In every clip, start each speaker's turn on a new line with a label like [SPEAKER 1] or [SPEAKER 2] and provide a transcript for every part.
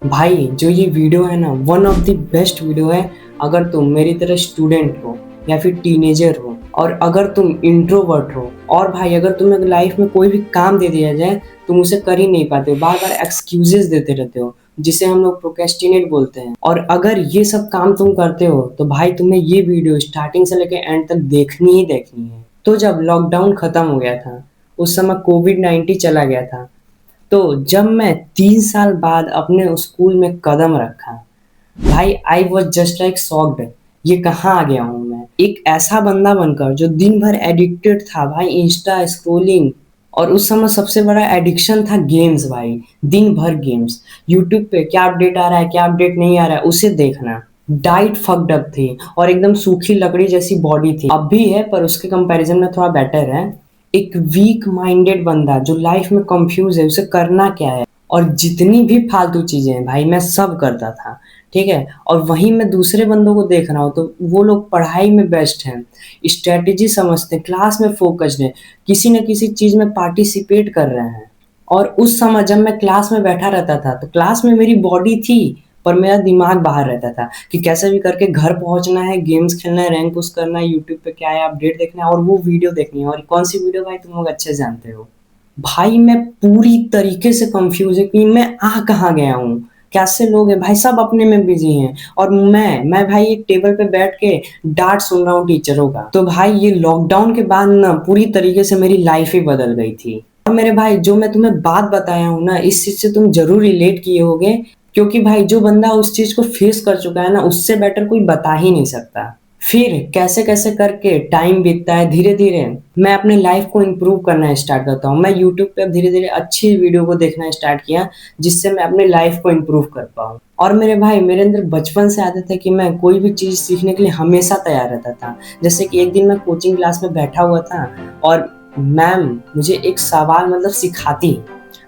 [SPEAKER 1] भाई जो ये वीडियो है ना, one of the best video है। अगर तुम मेरी तरह स्टूडेंट हो या फिर टीनेजर हो, और अगर तुम इंट्रोवर्ट हो, और भाई अगर तुम्हें लाइफ में कोई भी काम दे दिया जाए, तुम उसे कर ही नहीं पाते हो, बार बार एक्सक्यूजेस देते रहते हो, जिसे हम लोग प्रोक्रेस्टिनेट बोलते हैं। और अगर ये सब काम तुम करते हो तो भाई तुम्हें ये वीडियो स्टार्टिंग से लेकर एंड तक देखनी ही देखनी है। तो जब लॉकडाउन खत्म हो गया था, उस समय कोविड-19 चला गया था, तो जब मैं 3 साल बाद अपने स्कूल में कदम रखा, भाई I was just like shocked. ये कहाँ आ गया हूँ मैं, एक ऐसा बंदा बनकर जो दिन भर एडिक्टेड था भाई, इंस्टा स्क्रोलिंग। और उस समय सबसे बड़ा एडिक्शन था गेम्स भाई, दिन भर गेम्स। यूट्यूब पे क्या अपडेट आ रहा है, क्या अपडेट नहीं आ रहा है, उसे देखना। डाइट फक्ड अप थी और एकदम सूखी लकड़ी जैसी बॉडी थी, अब भी है पर उसके कंपैरिजन में थोड़ा बेटर है। एक वीक माइंडेड बंदा जो लाइफ में कंफ्यूज है, उसे करना क्या है। और जितनी भी फालतू चीजें हैं भाई, मैं सब करता था, ठीक है। और वहीं मैं दूसरे बंदों को देख रहा हूँ तो वो लोग पढ़ाई में बेस्ट हैं, स्ट्रेटेजी समझते हैं, क्लास में फोकस्ड हैं, किसी न किसी चीज में पार्टिसिपेट कर रहे हैं। और उस समय जब मैं क्लास में बैठा रहता था तो क्लास में मेरी बॉडी थी, पर मेरा दिमाग बाहर रहता था कि कैसे भी करके घर पहुंचना है, गेम्स खेलना है, रैंक पुश करना है, यूट्यूब पे क्या है अपडेट देखना है, और वो वीडियो देखनी है। और कौन सी वीडियो भाई, तुम लोग अच्छे से जानते हो। भाई मैं पूरी तरीके से कंफ्यूज है कि मैं आ कहाँ गया हूँ। कैसे लोग हैं भाई, सब अपने में बिजी हैं, और मैं भाई एक टेबल पे बैठ के डांट सुन रहा हूँ टीचरों का। तो भाई ये लॉकडाउन के बाद ना पूरी तरीके से मेरी लाइफ ही बदल गई थी। और मेरे भाई जो मैं तुम्हें बात बताया हूँ ना, इस चीज से तुम जरूर रिलेट किए होगे, क्योंकि भाई जो बंदा उस चीज को फेस कर चुका है ना, उससे बेटर कोई बता ही नहीं सकता। फिर कैसे कैसे करके टाइम बीतता है, धीरे धीरे मैं अपने लाइफ को इम्प्रूव करना स्टार्ट करता हूँ। मैं यूट्यूब पे अब धीरे धीरे अच्छी वीडियो को देखना स्टार्ट किया, जिससे मैं अपने लाइफ को इम्प्रूव कर पाऊँ। और मेरे भाई मेरे अंदर बचपन से आदत है कि मैं कोई भी चीज़ सीखने के लिए हमेशा तैयार रहता था। जैसे कि एक दिन मैं कोचिंग क्लास में बैठा हुआ था, और मैम मुझे एक सवाल मतलब सिखाती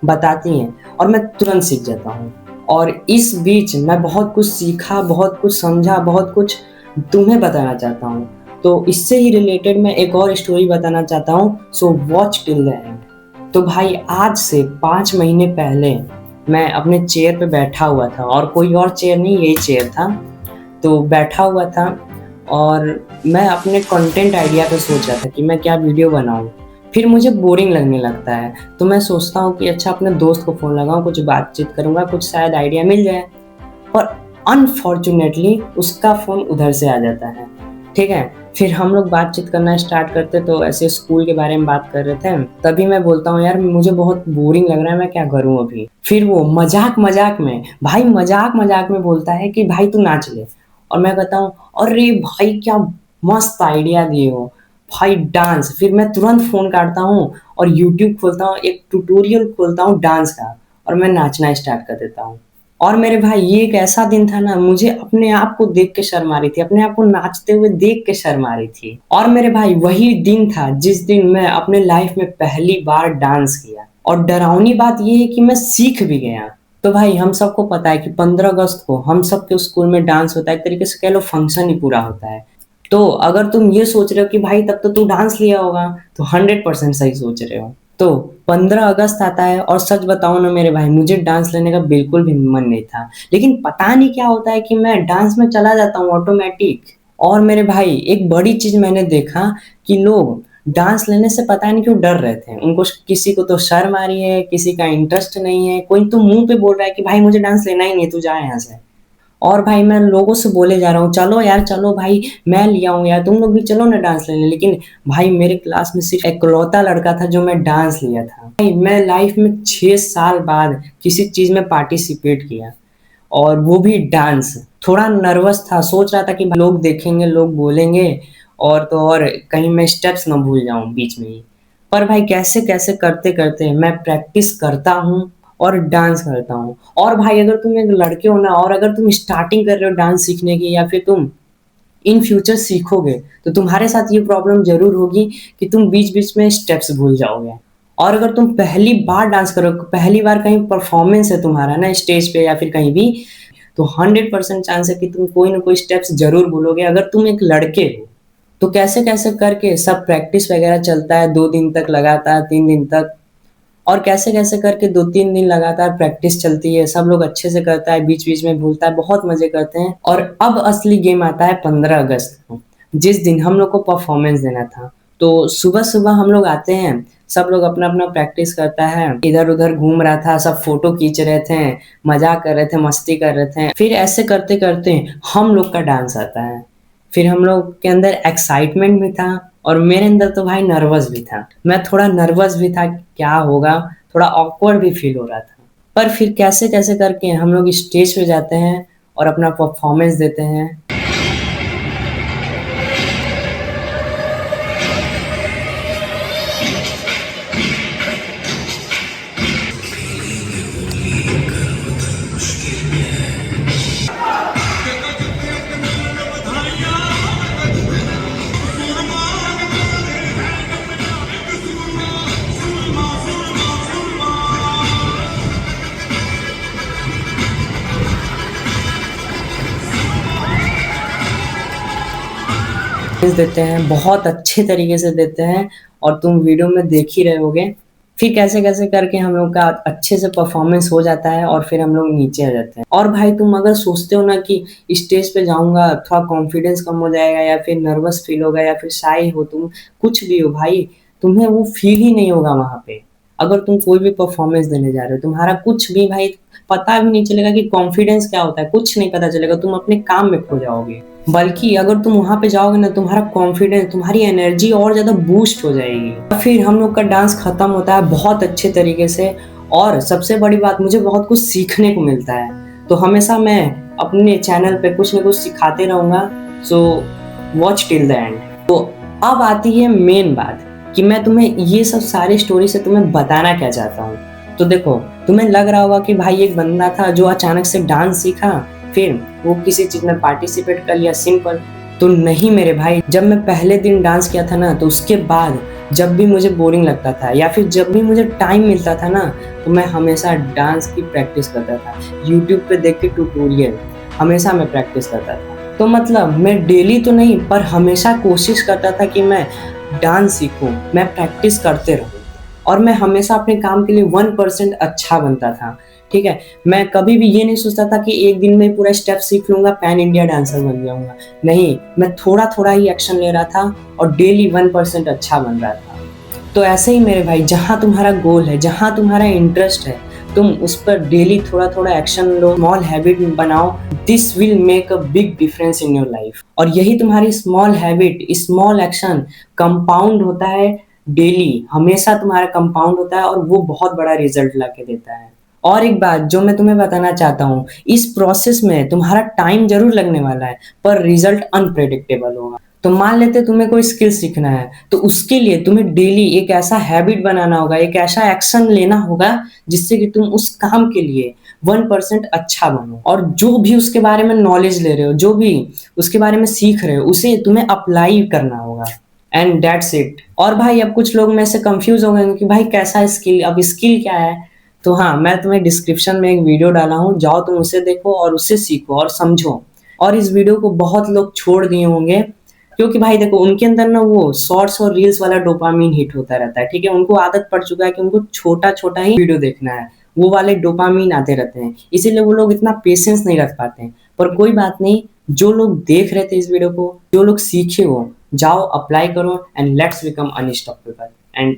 [SPEAKER 1] बताती हैं, और मैं तुरंत सीख जाता हूँ। और इस बीच मैं बहुत कुछ सीखा, बहुत कुछ समझा, बहुत कुछ तुम्हें बताना चाहता हूँ। तो इससे ही रिलेटेड मैं एक और स्टोरी बताना चाहता हूँ, so watch till the end. तो भाई आज से 5 महीने पहले मैं अपने चेयर पे बैठा हुआ था, और कोई और चेयर नहीं, यही चेयर था। तो बैठा हुआ था, और मैं अपने कंटेंट आइडिया पे सोच रहा था कि मैं क्या वीडियो बनाऊं। फिर मुझे बोरिंग लगने लगता है, तो मैं सोचता हूँ कि अच्छा अपने दोस्त को फ़ोन लगाऊं, कुछ बातचीत करूंगा, कुछ शायद आइडिया मिल जाए। पर अनफॉर्चुनेटली उसका फ़ोन उधर से आ जाता है, ठीक है। फिर हम लोग बातचीत करना स्टार्ट करते, तो ऐसे स्कूल के बारे में बात कर रहे थे। तभी मैं बोलता हूँ यार मुझे बहुत बोरिंग लग रहा है, मैं क्या करूँ अभी। फिर वो मजाक मजाक में, भाई मजाक मजाक में बोलता है कि भाई तू नाच ले। और मैं कहता हूँ अरे भाई क्या मस्त आइडिया दिए हो भाई, डांस। फिर मैं तुरंत फ़ोन काटता हूँ और यूट्यूब खोलता हूँ, एक ट्यूटोरियल खोलता हूँ डांस का, और मैं नाचना स्टार्ट कर देता हूँ। और मेरे भाई ये एक ऐसा दिन था ना, मुझे अपने आप को देख के शर्म आ रही थी, अपने आप को नाचते हुए देख के शर्म आ रही थी। और मेरे भाई वही दिन था जिस दिन मैं अपने लाइफ में पहली बार डांस किया, और डरावनी बात ये है कि मैं सीख भी गया। तो भाई हम सबको पता है कि 15 अगस्त को हम सबके स्कूल में डांस होता है, एक तरीके से कह लो फंक्शन ही पूरा होता है। तो अगर तुम ये सोच रहे हो कि भाई तब तो तू डांस लिया होगा, तो 100% सही सोच रहे हो। तो 15 अगस्त आता है, और सच बताऊं ना मेरे भाई, मुझे डांस लेने का बिल्कुल भी मन नहीं था, लेकिन पता नहीं क्या होता है कि मैं डांस में चला जाता हूँ ऑटोमेटिक। और मेरे भाई एक बड़ी चीज मैंने देखा कि लोग डांस लेने से पता नहीं क्यों डर रहे थे। उनको, किसी को तो शर्म आ रही है, किसी का इंटरेस्ट नहीं है, कोई तो मुंह पे बोल रहा है कि भाई मुझे डांस लेना ही नहीं, तू जा यहाँ से। और भाई मैं लोगों से बोले जा रहा हूँ चलो यार चलो भाई, मैं लिया हूँ यार, तुम लोग भी चलो ना डांस लेने। लेकिन भाई मेरे क्लास में सिर्फ इकलौता लड़का था जो मैं डांस लिया था। भाई मैं लाइफ में 6 साल बाद किसी चीज में पार्टिसिपेट किया, और वो भी डांस। थोड़ा नर्वस था, सोच रहा था कि लोग देखेंगे, लोग बोलेंगे, और तो और कहीं मैं स्टेप्स ना भूल जाऊं बीच में ही। पर भाई कैसे कैसे करते करते मैं प्रैक्टिस करता हूँ और डांस करता हूँ। और भाई अगर तुम एक लड़के हो ना, और अगर तुम स्टार्टिंग कर रहे हो डांस सीखने की, या फिर तुम इन फ्यूचर सीखोगे, तो तुम्हारे साथ ये प्रॉब्लम जरूर होगी कि तुम बीच बीच में स्टेप्स भूल जाओगे। और अगर तुम पहली बार डांस करो, पहली बार कहीं परफॉर्मेंस है तुम्हारा ना स्टेज पे या फिर कहीं भी, तो 100% चांस है कि तुम कोई ना कोई स्टेप्स जरूर भूलोगे, अगर तुम एक लड़के हो। तो कैसे कैसे करके सब प्रैक्टिस वगैरह चलता है, 2 दिन तक लगातार, 3 दिन तक। और कैसे कैसे करके 2-3 दिन लगातार प्रैक्टिस चलती है, सब लोग अच्छे से करता है, बीच बीच में भूलता है, बहुत मजे करते हैं। और अब असली गेम आता है 15 अगस्त को, जिस दिन हम लोग को परफॉर्मेंस देना था। तो सुबह सुबह हम लोग आते हैं, सब लोग अपना अपना प्रैक्टिस करता है, इधर उधर घूम रहा था, सब फोटो खींच रहे थे, मजाक कर रहे थे, मस्ती कर रहे थे। फिर ऐसे करते करते हम लोग का डांस आता है। फिर हम लोग के अंदर एक्साइटमेंट भी था और मेरे अंदर तो भाई नर्वस भी था। मैं थोड़ा नर्वस भी था, क्या होगा, थोड़ा ऑकवर्ड भी फील हो रहा था। पर फिर कैसे कैसे करके हम लोग स्टेज पे जाते हैं और अपना परफॉर्मेंस देते हैं। देते हैं, बहुत अच्छे तरीके से देते हैं और तुम वीडियो में देख ही रहे होगे। फिर कैसे कैसे करके हम लोग का अच्छे से परफॉर्मेंस हो जाता है और फिर हम लोग नीचे आ जाते हैं। और भाई तुम अगर सोचते हो ना कि स्टेज पे जाऊंगा थोड़ा कॉन्फिडेंस कम हो जाएगा या फिर नर्वस फील होगा या फिर शाई हो तुम, कुछ भी हो भाई, तुम्हें वो फील ही नहीं होगा वहां पे। अगर तुम कोई भी परफॉर्मेंस देने जा रहे हो, तुम्हारा कुछ भी भाई पता भी नहीं चलेगा कि कॉन्फिडेंस क्या होता है, कुछ नहीं पता चलेगा, तुम अपने काम में खो जाओगे। बल्कि अगर तुम वहां पे जाओगे ना, तुम्हारा कॉन्फिडेंस, तुम्हारी एनर्जी और ज्यादा बूस्ट हो जाएगी। फिर हम लोग का डांस खत्म होता है बहुत अच्छे तरीके से। और सबसे बड़ी बात, मुझे बहुत कुछ सीखने को मिलता है। तो हमेशा मैं अपने चैनल पे कुछ ना कुछ सिखाते रहूंगा। So watch till the end. तो अब आती है मेन बात कि मैं तुम्हें ये सब सारी स्टोरी से तुम्हें बताना क्या चाहता हूँ। तो देखो, तुम्हें लग रहा होगा कि भाई एक बंदा था जो अचानक से डांस सीखा, फिर वो किसी चीज में पार्टिसिपेट कर लिया, सिंपल। तो नहीं मेरे भाई, जब मैं पहले दिन डांस किया था ना, तो उसके बाद जब भी मुझे बोरिंग लगता था या फिर जब भी मुझे टाइम मिलता था ना, तो मैं हमेशा डांस की प्रैक्टिस करता था। यूट्यूब पे देख के ट्यूटोरियल हमेशा मैं प्रैक्टिस करता था। तो मतलब मैं डेली तो नहीं, पर हमेशा कोशिश करता था कि मैं डांस सीखूं, मैं प्रैक्टिस करते रहूं। और मैं हमेशा अपने काम के लिए 1% अच्छा बनता था। ठीक है, मैं कभी भी ये नहीं सोचता था कि एक दिन में पूरा स्टेप सीख लूंगा, पैन इंडिया डांसर बन जाऊंगा। नहीं, मैं थोड़ा थोड़ा ही एक्शन ले रहा था और डेली 1% अच्छा बन रहा था। तो ऐसे ही मेरे भाई, जहाँ तुम्हारा गोल है, जहाँ तुम्हारा इंटरेस्ट है, तुम उस पर डेली थोड़ा थोड़ा एक्शन लो, स्मॉल हैबिट बनाओ। This will make a big difference in your life. और यही तुम्हारी small habit, small action compound होता है डेली, हमेशा तुम्हारा कंपाउंड होता है और वो बहुत बड़ा रिजल्ट ला के देता है। और एक बात जो मैं तुम्हें बताना चाहता हूँ, इस प्रोसेस में तुम्हारा टाइम जरूर लगने वाला है, पर रिजल्ट अनप्रेडिक्टेबल होगा। तो मान लेते तुम्हें कोई स्किल सीखना है, तो उसके लिए तुम्हें डेली एक ऐसा हैबिट बनाना होगा, एक ऐसा एक्शन लेना होगा जिससे कि तुम उस काम के लिए 1% अच्छा बनो। और जो भी उसके बारे में नॉलेज ले रहे हो, जो भी उसके बारे में सीख रहे हो, उसे तुम्हें अप्लाई करना होगा। And that's it. और भाई अब कुछ लोग में से कंफ्यूज हो गए कि भाई कैसा स्किल, अब स्किल क्या है। तो हाँ, मैं तुम्हें डिस्क्रिप्शन में एक वीडियो डाला हूँ, जाओ तुम उसे देखो और उससे सीखो और समझो। और इस वीडियो को बहुत लोग छोड़ दिए होंगे, क्योंकि भाई देखो, उनके अंदर ना वो शॉर्ट्स और रील्स वाला डोपामीन हिट होता रहता है। ठीक है, उनको आदत पड़ चुका है कि उनको छोटा छोटा ही वीडियो देखना है, वो वाले डोपामीन आते रहते हैं, इसीलिए वो लोग इतना पेशेंस नहीं रख पाते हैं। पर कोई बात नहीं, जो लोग देख रहे थे इस वीडियो को, जो लोग सीखे हो, जाओ अप्लाई करो and let's become unstoppable. And